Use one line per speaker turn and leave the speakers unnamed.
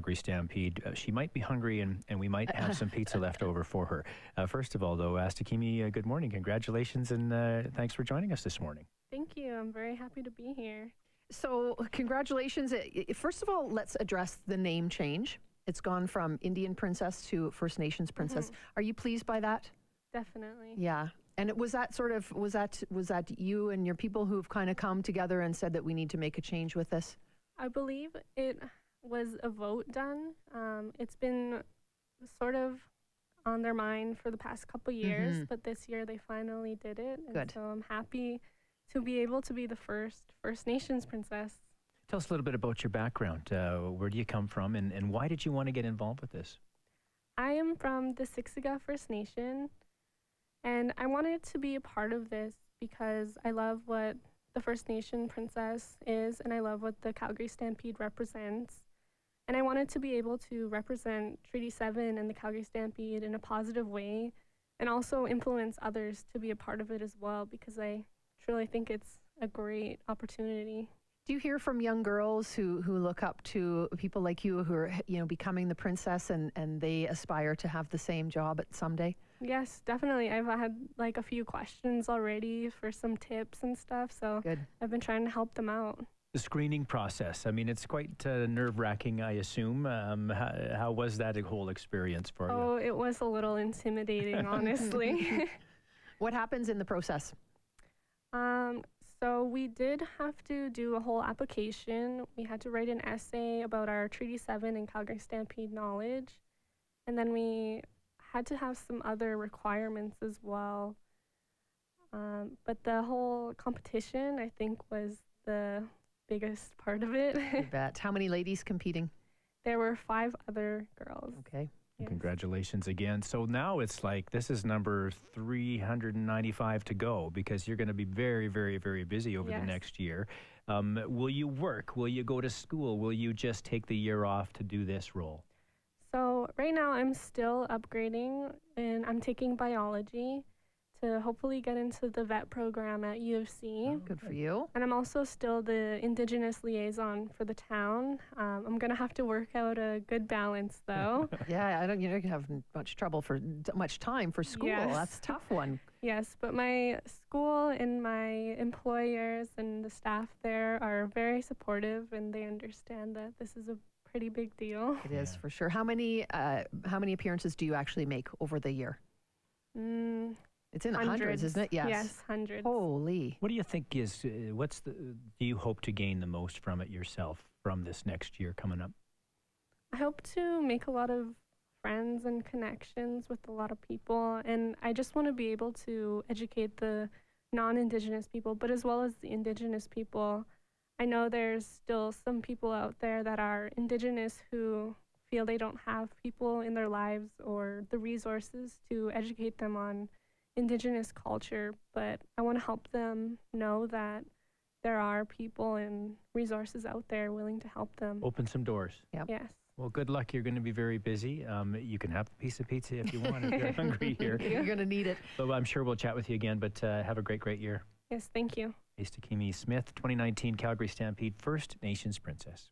Calgary Stampede. She might be hungry, and we might have some pizza left over for her. First of all, though, Astokomii, good morning. Congratulations, and thanks for joining us this morning.
Thank you. I'm very happy to be here.
So congratulations. First of all, let's address the name change. It's gone from Indian Princess to First Nations Princess. Are you pleased by that?
Definitely.
Yeah. And was that you and your people who've kind of come together and said that we need to make a change with this?
I believe it was a vote done. It's been sort of on their mind for the past couple years, but this year they finally did it. And
Good.
So I'm happy to be able to be the first First Nations princess.
Tell us a little bit about your background. Where do you come from, and why did you want to get involved with this?
I am from the Siksika First Nation, and I wanted to be a part of this because I love what the First Nation princess is, and I love what the Calgary Stampede represents. And I wanted to be able to represent Treaty 7 and the Calgary Stampede in a positive way, and also influence others to be a part of it as well, because I truly think it's a great opportunity.
Do you hear from young girls who look up to people like you who are, becoming the princess and they aspire to have the same job at someday?
Yes, definitely. I've had like a few questions already for some tips and stuff, so
Good.
I've been trying to help them out.
The screening process, I mean, it's quite nerve-wracking, I assume. How was that whole experience for you?
Oh, it was a little intimidating, honestly.
What happens in the process?
So we did have to do a whole application. We had to write an essay about our Treaty 7 and Calgary Stampede knowledge. And then we had to have some other requirements as well. But the whole competition, I think, was the biggest part of it.
You bet. How many ladies competing?
There were 5 other girls.
Okay.
Yes.
Congratulations again. So now it's like this is number 395 to go, because you're going to be very, very, very busy over the next year. Will you work? Will you go to school? Will you just take the year off to do this role?
So right now I'm still upgrading, and I'm taking biology to hopefully get into the vet program at U of C.
Good for you.
And I'm also still the Indigenous liaison for the town. I'm going to have to work out a good balance, though.
Yeah, I don't. You're gonna have much time for school.
Yes.
That's a tough one.
Yes, but my school and my employers and the staff there are very supportive, and they understand that this is a pretty big deal.
It is for sure. How many appearances do you actually make over the year? It's in the hundreds, isn't it? Yes.
Yes, hundreds.
Holy.
What do you think is, do you hope to gain the most from it yourself from this next year coming up?
I hope to make a lot of friends and connections with a lot of people, and I just want to be able to educate the non-Indigenous people, but as well as the Indigenous people. I know there's still some people out there that are Indigenous who feel they don't have people in their lives or the resources to educate them on Indigenous culture, but I want to help them know that there are people and resources out there willing to help them.
Open some doors.
Yep.
Yes.
Well, good luck. You're going to be very busy. You can have a piece of pizza if you want, if you're hungry here.
You're going to need it.
But I'm sure we'll chat with you again, but have a great year.
Yes, thank you.
Astokomii Smith, 2019 Calgary Stampede First Nations Princess.